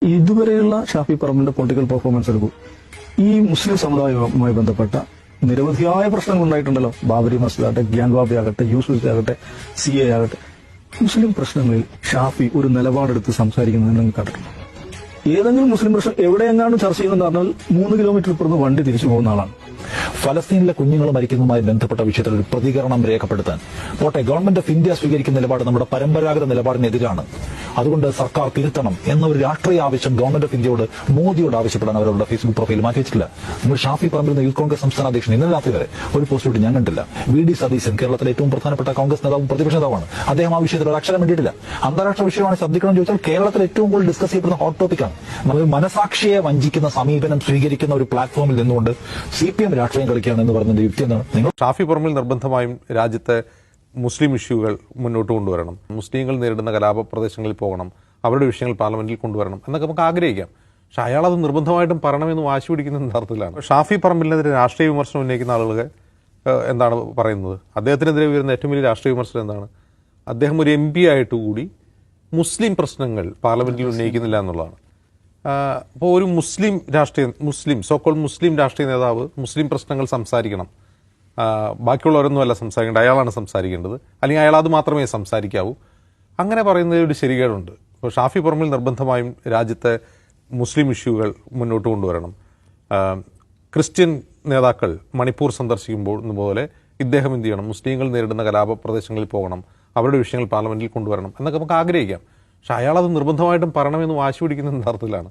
ഇതുവരെയുള്ള Shafi പറമ്പിലിന്റെ political performance എടുക്കും. ഈ മുസ്ലിം സമുദായവുമായി ബന്ധപ്പെട്ട നിരവധിയായ പ്രശ്നങ്ങൾ ഉണ്ടായിട്ടുണ്ടല്ലോ. ബാബരി മസ്ജിദ് ആകട്ടെ, ഗ്യാൻ ബാബി ആകട്ടെ, യൂസുഫ് ആകട്ടെ, CA ആകട്ടെ, മുസ്ലിം പ്രശ്നങ്ങളിൽ ഷാഫി ഒരു നിലപാടെടുത്ത് സംസാരിക്കുന്നത് നിങ്ങൾ കണ്ടിട്ടുണ്ട്? ഏതെങ്കിലും മുസ്ലിം പ്രശ്നം എവിടെയെങ്ങാണ്ട് ചർച്ച ചെയ്യുന്നതെന്ന് പറഞ്ഞാൽ 3 കിലോമീറ്റർ ഇപ്പുറത്ത് വണ്ടി തിരിച്ചു പോകുന്ന ആളാണ്. ഫലസ്തീനിലെ കുഞ്ഞുങ്ങൾ മരിക്കുന്നതുമായി ബന്ധപ്പെട്ട വിഷയത്തിൽ ഒരു പ്രതികരണം രേഖപ്പെടുത്താൻ പോട്ടെ, ഗവൺമെന്റ് ഓഫ് ഇന്ത്യ സ്വീകരിക്കുന്ന നിലപാട് നമ്മുടെ പരമ്പരാഗത നിലപാടിനെതിരാണ്. അതുകൊണ്ട് സർക്കാർ തിരുത്തണം എന്ന ഒരു രാഷ്ട്രീയ ആവശ്യം ഗവൺമെന്റ് ഓഫ് ഇന്ത്യയോട് മോദിയോട് ആവശ്യപ്പെടാൻ അവരുടെ ഫേസ്ബുക്ക് പ്രൊഫൈൽ മാറ്റി വെച്ചിട്ടില്ല. നമ്മൾ ഷാഫി പറമ്പിൽ യൂത്ത് കോൺഗ്രസ് സംസ്ഥാന അധ്യക്ഷൻ ഇന്നലെ രാത്രി വരെ ഒരു പോസ്റ്റ് ഇട്ട് ഞാൻ കണ്ടില്ല. VD സതീശൻ കേരളത്തിലെ ഏറ്റവും പ്രധാനപ്പെട്ട കോൺഗ്രസ് നേതാവും പ്രതിപക്ഷ നേതാവാണ്. അദ്ദേഹം ആ വിഷയത്തിൽ ഒരു അക്ഷരം വേണ്ടിയിട്ടില്ല. അന്താരാഷ്ട്ര വിഷയമാണ് ശ്രദ്ധിക്കണം ചോദിച്ചാൽ കേരളത്തിൽ ഏറ്റവും കൂടുതൽ ഡിസ്കസ് ചെയ്യപ്പെടുന്ന ഹോട്ട് ടോപ്പിക്കാണ്. നമ്മൾ മനസാക്ഷിയെ വഞ്ചിക്കുന്ന സമീപനം സ്വീകരിക്കുന്ന ഒരു പ്ലാറ്റ്ഫോമിൽ നിന്നുകൊണ്ട് CPM രാഷ്ട്രീയം കളിക്കുകയാണെന്ന് പറഞ്ഞതിന്റെ യുക്തി എന്താണ്? നിങ്ങൾ ഷാഫി പറമ്പിൽ നിർബന്ധമായും രാജ്യത്തെ മുസ്ലിം ഇഷ്യൂകൾ മുന്നോട്ട് കൊണ്ടുവരണം, മുസ്ലിങ്ങൾ നേരിടുന്ന കലാപ പ്രദേശങ്ങളിൽ പോകണം, അവരുടെ വിഷയങ്ങൾ പാർലമെന്റിൽ കൊണ്ടുവരണം എന്നൊക്കെ നമുക്ക് ആഗ്രഹിക്കാം. പക്ഷെ അയാൾ അത് നിർബന്ധമായിട്ടും പറയണമെന്ന് വാശി പിടിക്കുന്ന യഥാർത്ഥത്തിലാണ്. ഷാഫി പറമ്പിലിനെതിരെ രാഷ്ട്രീയ വിമർശനം ഉന്നയിക്കുന്ന ആളുകൾ എന്താണ് പറയുന്നത്? അദ്ദേഹത്തിനെതിരെ ഉയരുന്ന ഏറ്റവും വലിയ രാഷ്ട്രീയ വിമർശനം എന്താണ്? അദ്ദേഹം ഒരു MP ആയിട്ട് കൂടി മുസ്ലിം പ്രശ്നങ്ങൾ പാർലമെന്റിൽ ഉന്നയിക്കുന്നില്ല എന്നുള്ളതാണ്. അപ്പോൾ ഒരു മുസ്ലിം സോക്കോൾ മുസ്ലിം രാഷ്ട്രീയ നേതാവ് മുസ്ലിം പ്രശ്നങ്ങൾ സംസാരിക്കണം, ബാക്കിയുള്ളവരൊന്നുമല്ല സംസാരിക്കേണ്ടത്, അയാളാണ് സംസാരിക്കേണ്ടത്, അല്ലെങ്കിൽ അയാൾ അത് മാത്രമേ സംസാരിക്കാവൂ. അങ്ങനെ പറയുന്നതിൽ ഒരു ശരികേടുണ്ട്. ഇപ്പോൾ ഷാഫി പറമ്പിൽ നിർബന്ധമായും രാജ്യത്തെ മുസ്ലിം ഇഷ്യൂകൾ മുന്നോട്ട് കൊണ്ടുവരണം. ക്രിസ്ത്യൻ നേതാക്കൾ മണിപ്പൂർ സന്ദർശിക്കുമ്പോൾ പോലെ ഇദ്ദേഹം എന്ത് ചെയ്യണം? മുസ്ലിങ്ങൾ നേരിടുന്ന കലാപ പ്രദേശങ്ങളിൽ പോകണം, അവരുടെ വിഷയങ്ങൾ പാർലമെന്റിൽ കൊണ്ടുവരണം എന്നൊക്കെ നമുക്ക് ആഗ്രഹിക്കാം. പക്ഷെ അയാൾ അത് നിർബന്ധമായിട്ടും പറയണമെന്ന് വാശി പിടിക്കുന്ന യഥാർത്ഥത്തിലാണ്.